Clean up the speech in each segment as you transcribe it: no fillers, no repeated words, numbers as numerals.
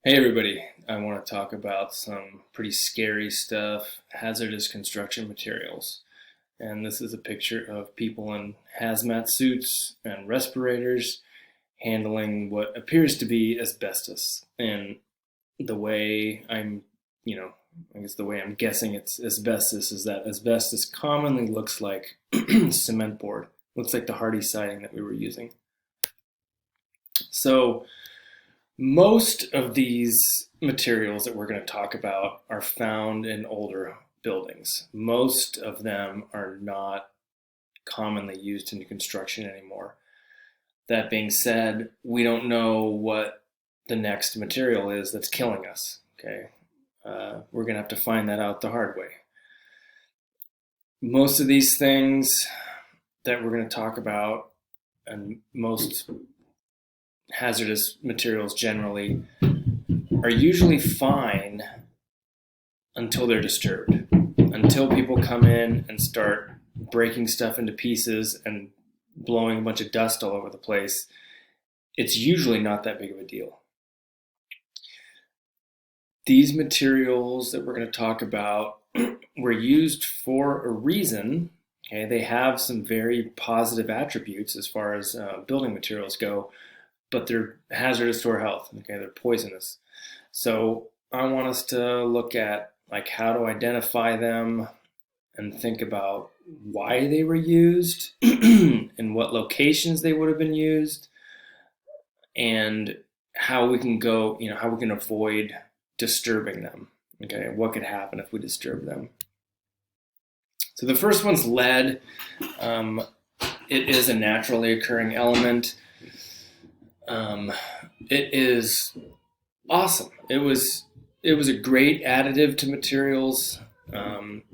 Hey everybody, I want to talk about some pretty scary stuff, hazardous construction materials. And this is a picture of people in hazmat suits and respirators handling what appears to be asbestos. And the way I'm, you know, I guess the way I'm guessing it's asbestos is that asbestos commonly looks like cement board, looks like the hardy siding that we were using. So, most of these materials that we're going to talk about are found in older buildings. Most of them are not commonly used in construction anymore. That being said, we don't know what the next material is that's killing us. Okay, we're going to have to find that out the hard way. Most of these things that we're going to talk about, and most hazardous materials generally, are usually fine until they're disturbed. Until people come in and start breaking stuff into pieces and blowing a bunch of dust all over the place, it's usually not that big of a deal. These materials that we're going to talk about were used for a reason. Okay, they have some very positive attributes as far as building materials go, but they're hazardous to our health. Okay, they're poisonous. So I want us to look at like how to identify them and think about why they were used and what locations they would have been used and how we can go, how we can avoid disturbing them. Okay, what could happen if we disturb them? So the first one's lead. It is a naturally occurring element. It is awesome. It was a great additive to materials.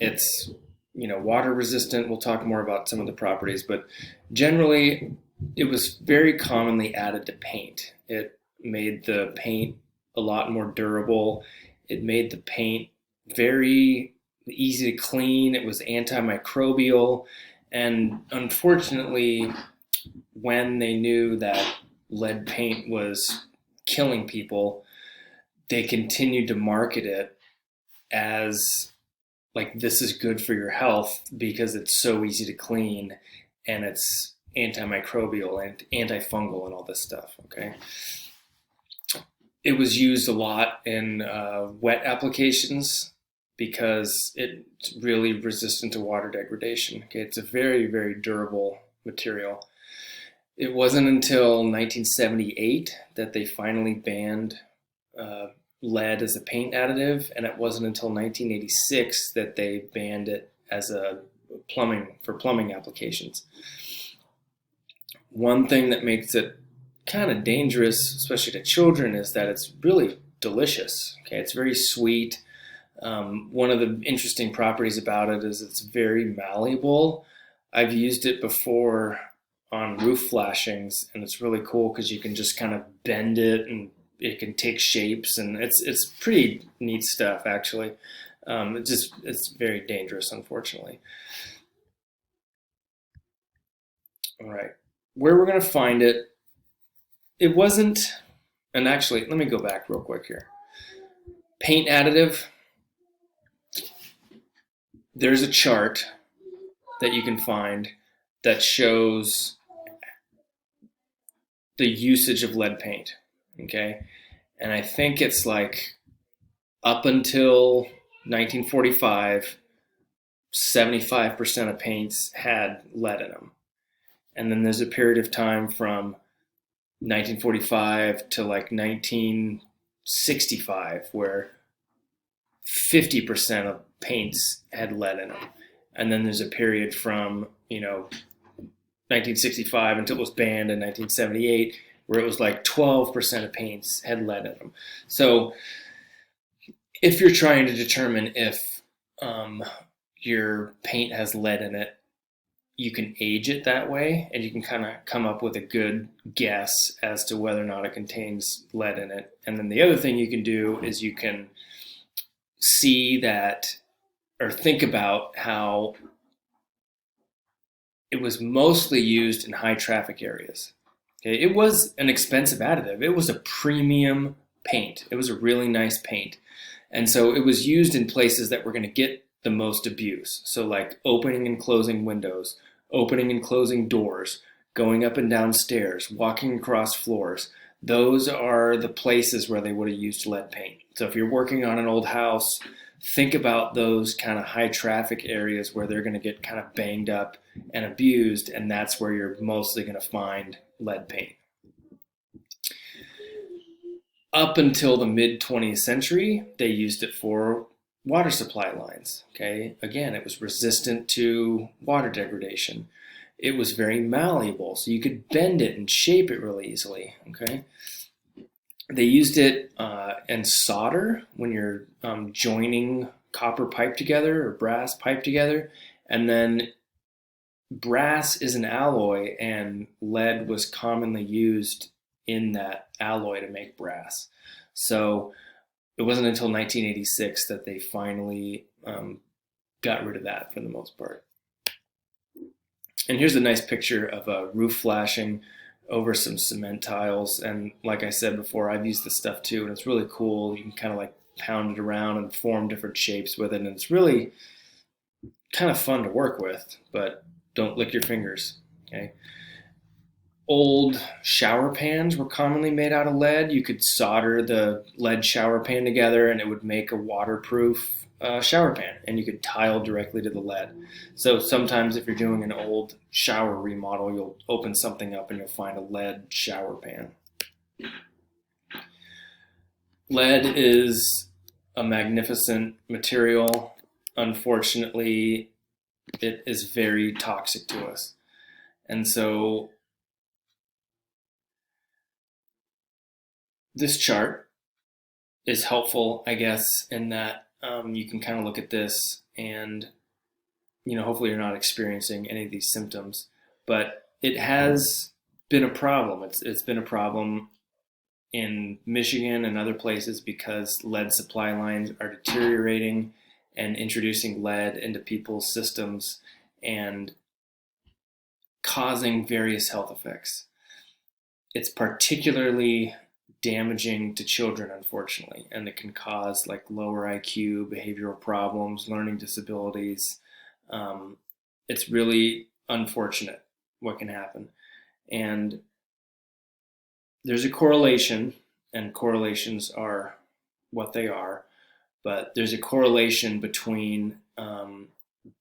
It's water resistant. We'll talk more about some of the properties, but generally it was very commonly added to paint. It made the paint a lot more durable. It made the paint very easy to clean. It was antimicrobial. And unfortunately, when they knew that lead paint was killing people, they continued to market it as like, this is good for your health because it's so easy to clean and it's antimicrobial and antifungal and all this stuff. Okay, it was used a lot in wet applications because it's really resistant to water degradation. Okay, it's a very, very durable material. It wasn't until 1978 that they finally banned lead as a paint additive, and it wasn't until 1986 that they banned it as a plumbing applications. One thing that makes it kind of dangerous, especially to children, is that it's really delicious. Okay, it's very sweet. One of the interesting properties about it is it's very malleable. I've used it before on roof flashings, and it's really cool because you can just kind of bend it and it can take shapes, and it's pretty neat stuff actually. It's very dangerous, unfortunately. All right, where we're going to find it, it wasn't, and actually let me go back real quick here. Paint additive, there's a chart that you can find that shows the usage of lead paint. Okay, and I think it's like up until 1945, 75% of paints had lead in them. And then there's a period of time from 1945 to like 1965 where 50% of paints had lead in them. And then there's a period from 1965 until it was banned in 1978 where it was like 12% of paints had lead in them. So if you're trying to determine if your paint has lead in it, you can age it that way, and you can kind of come up with a good guess as to whether or not it contains lead in it. And then the other thing you can do is you can see that, or think about how it was mostly used in high traffic areas. Okay, it was an expensive additive. It was a premium paint. It was a really nice paint. And so it was used in places that were going to get the most abuse. So like opening and closing windows, opening and closing doors, going up and down stairs, walking across floors. Those are the places where they would have used lead paint. So if you're working on an old house, think about those kind of high traffic areas where they're going to get kind of banged up and abused, and that's where you're mostly going to find lead paint. Up until the mid 20th century, they used it for water supply lines. Okay, again, it was resistant to water degradation. It was very malleable, so you could bend it and shape it really easily. Okay, they used it in solder when you're joining copper pipe together or brass pipe together, and then brass is an alloy, and lead was commonly used in that alloy to make brass. So it wasn't until 1986 that they finally got rid of that for the most part. And here's a nice picture of a roof flashing over some cement tiles. And like I said before, I've used this stuff too, and it's really cool. You can kind of like pound it around and form different shapes with it, and it's really kind of fun to work with, but don't lick your fingers, okay? Old shower pans were commonly made out of lead. You could solder the lead shower pan together and it would make a waterproof shower pan, and you could tile directly to the lead. So sometimes if you're doing an old shower remodel, you'll open something up and you'll find a lead shower pan. Lead is a magnificent material. Unfortunately, it is very toxic to us. And so this chart is helpful, I guess, in that you can kind of look at this and, hopefully you're not experiencing any of these symptoms, but it has been a problem. It's been a problem in Michigan and other places because lead supply lines are deteriorating and introducing lead into people's systems and causing various health effects. It's particularly damaging to children, unfortunately, and it can cause like lower IQ, behavioral problems, learning disabilities. It's really unfortunate what can happen. And there's a correlation, and correlations are what they are, but there's a correlation between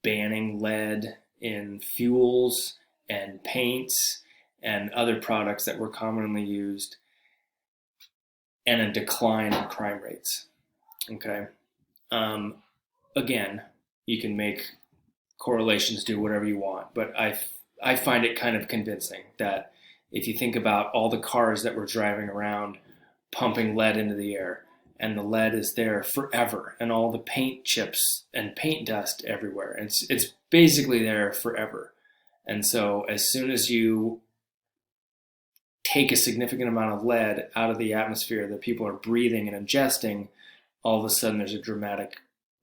banning lead in fuels and paints and other products that were commonly used and a decline in crime rates. Okay. Again, you can make correlations do whatever you want, but I find it kind of convincing that if you think about all the cars that were driving around pumping lead into the air, and the lead is there forever, and all the paint chips and paint dust everywhere, it's basically there forever. And so as soon as you take a significant amount of lead out of the atmosphere that people are breathing and ingesting, all of a sudden there's a dramatic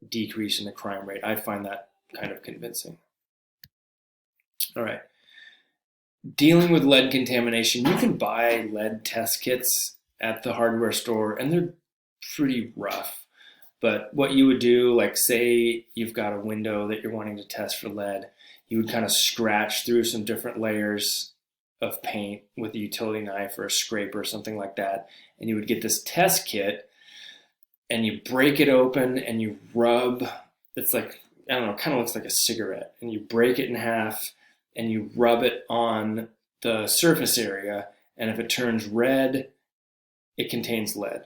decrease in the crime rate. I find that kind of convincing. All right. Dealing with lead contamination, you can buy lead test kits at the hardware store, and they're pretty rough. But what you would do, like say you've got a window that you're wanting to test for lead, you would kind of scratch through some different layers of paint with a utility knife or a scraper or something like that, and you would get this test kit and you break it open and you rub, it's like, I don't know, it kind of looks like a cigarette, and you break it in half and you rub it on the surface area, and if it turns red, it contains lead.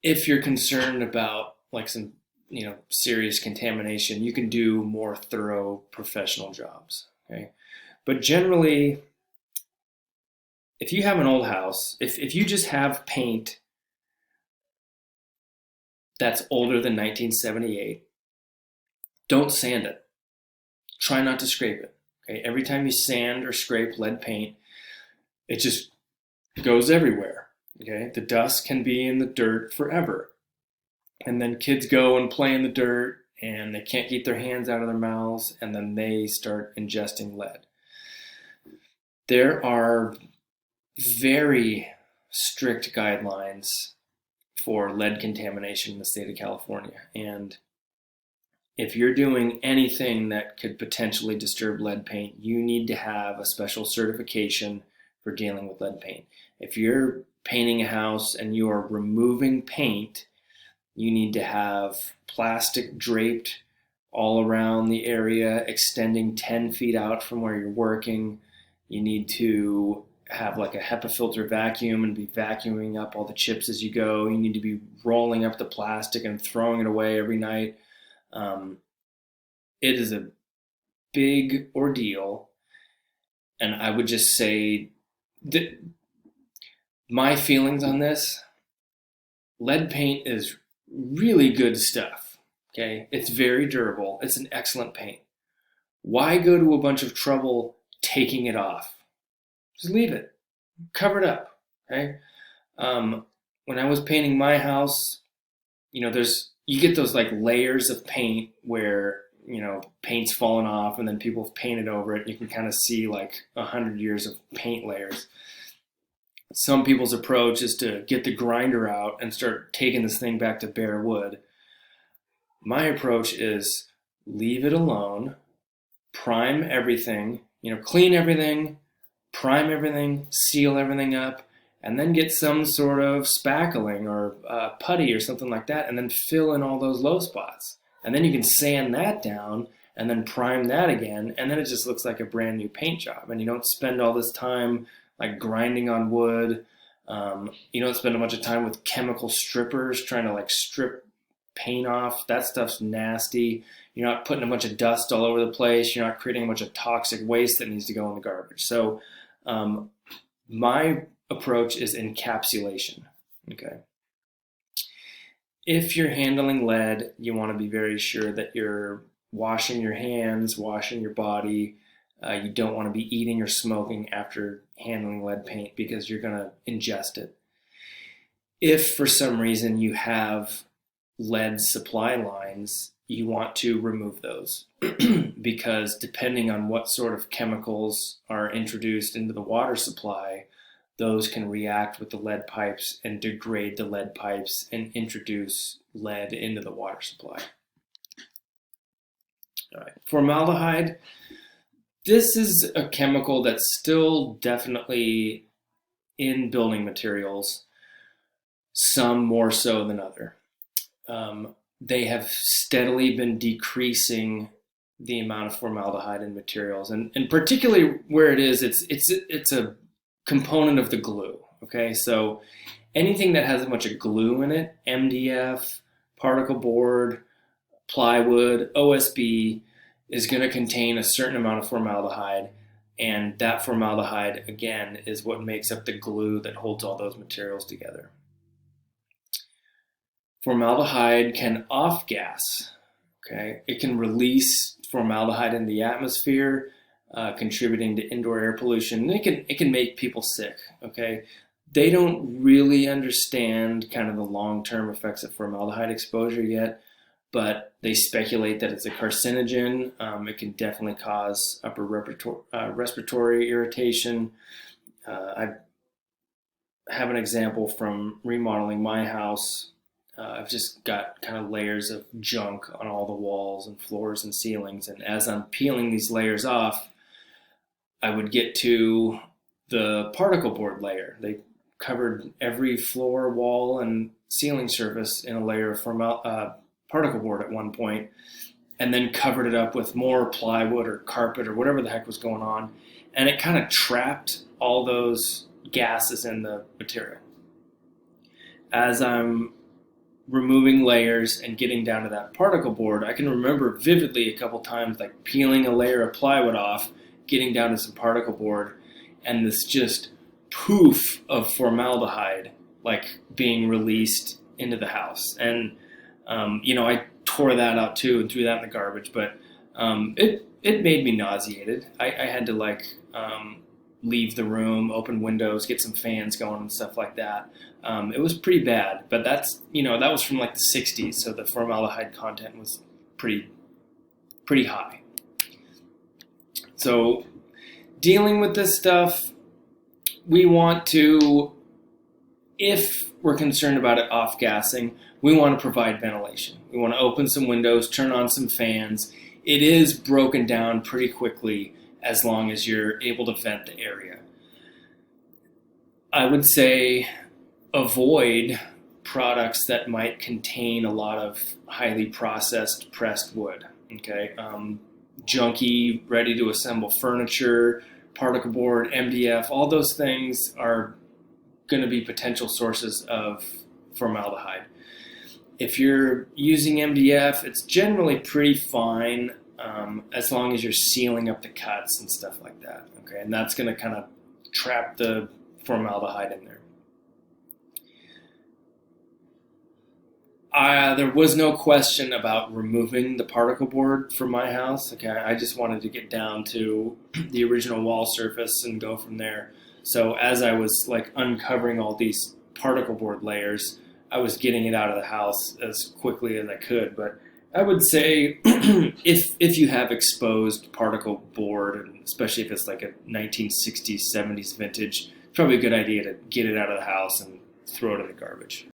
If you're concerned about like some, serious contamination, you can do more thorough professional jobs, okay? But generally, if you have an old house, if you just have paint that's older than 1978, don't sand it. Try not to scrape it. Okay? Every time you sand or scrape lead paint, it just goes everywhere. Okay? The dust can be in the dirt forever. And then kids go and play in the dirt and they can't keep their hands out of their mouths, and then they start ingesting lead. There are very strict guidelines for lead contamination in the state of California. And if you're doing anything that could potentially disturb lead paint, you need to have a special certification for dealing with lead paint. If you're painting a house and you are removing paint, you need to have plastic draped all around the area, extending 10 feet out from where you're working. You need to have like a HEPA filter vacuum and be vacuuming up all the chips as you go. You need to be rolling up the plastic and throwing it away every night. It is a big ordeal, and I would just say that my feelings on this: lead paint is really good stuff. Okay, it's very durable. It's an excellent paint. Why go to a bunch of trouble taking it off? Just leave it, cover it up. Okay. When I was painting my house, you get those like layers of paint where paint's fallen off, and then people have painted over it. You can kind of see like 100 years of paint layers. Some people's approach is to get the grinder out and start taking this thing back to bare wood. My approach is leave it alone, prime everything, clean everything, prime everything, seal everything up, and then get some sort of spackling or putty or something like that, and then fill in all those low spots. And then you can sand that down and then prime that again, and then it just looks like a brand new paint job. And you don't spend all this time like grinding on wood. You don't spend a bunch of time with chemical strippers trying to like strip paint off. That stuff's nasty. You're not putting a bunch of dust all over the place. You're not creating a bunch of toxic waste that needs to go in the garbage. So my approach is encapsulation. Okay. If you're handling lead, you want to be very sure that you're washing your hands, washing your body. You don't want to be eating or smoking after handling lead paint because you're going to ingest it. If for some reason you have lead supply lines, you want to remove those because depending on what sort of chemicals are introduced into the water supply, those can react with the lead pipes and degrade the lead pipes and introduce lead into the water supply. All right. Formaldehyde. This is a chemical that's still definitely in building materials, some more so than other. They have steadily been decreasing the amount of formaldehyde in materials, and particularly where it is, it's a component of the glue. Okay, so anything that has a bunch of glue in it, MDF, particle board, plywood, OSB, is going to contain a certain amount of formaldehyde, and that formaldehyde, again, is what makes up the glue that holds all those materials together. Formaldehyde can off-gas. Okay, it can release formaldehyde in the atmosphere, contributing to indoor air pollution. It can make people sick. Okay, they don't really understand kind of the long-term effects of formaldehyde exposure yet, but they speculate that it's a carcinogen. It can definitely cause upper respiratory irritation. I have an example from remodeling my house. I've just got kind of layers of junk on all the walls and floors and ceilings, and as I'm peeling these layers off, I would get to the particle board layer. They covered every floor, wall, and ceiling surface in a layer of particle board at one point, and then covered it up with more plywood or carpet or whatever the heck was going on, and it kind of trapped all those gases in the material. As I'm removing layers and getting down to that particle board, I can remember vividly a couple times like peeling a layer of plywood off, getting down to some particle board, and this just poof of formaldehyde like being released into the house. And I tore that out too and threw that in the garbage, but it made me nauseated. I had to leave the room, open windows, get some fans going and stuff like that. It was pretty bad, but that was from like the 60s, so the formaldehyde content was pretty high. So dealing with this stuff, we want to if we're concerned about it off-gassing, we want to provide ventilation. We want to open some windows, turn on some fans. It is broken down pretty quickly as long as you're able to vent the area. I would say avoid products that might contain a lot of highly processed pressed wood. Okay, junky, ready to assemble furniture, particle board, MDF, all those things are going to be potential sources of formaldehyde. If you're using MDF, it's generally pretty fine as long as you're sealing up the cuts and stuff like that. Okay, and that's going to kind of trap the formaldehyde in there. There was no question about removing the particle board from my house. Okay, I just wanted to get down to the original wall surface and go from there. So as I was like uncovering all these particle board layers, I was getting it out of the house as quickly as I could. But I would say if you have exposed particle board, and especially if it's like a 1960s, 70s vintage, it's probably a good idea to get it out of the house and throw it in the garbage.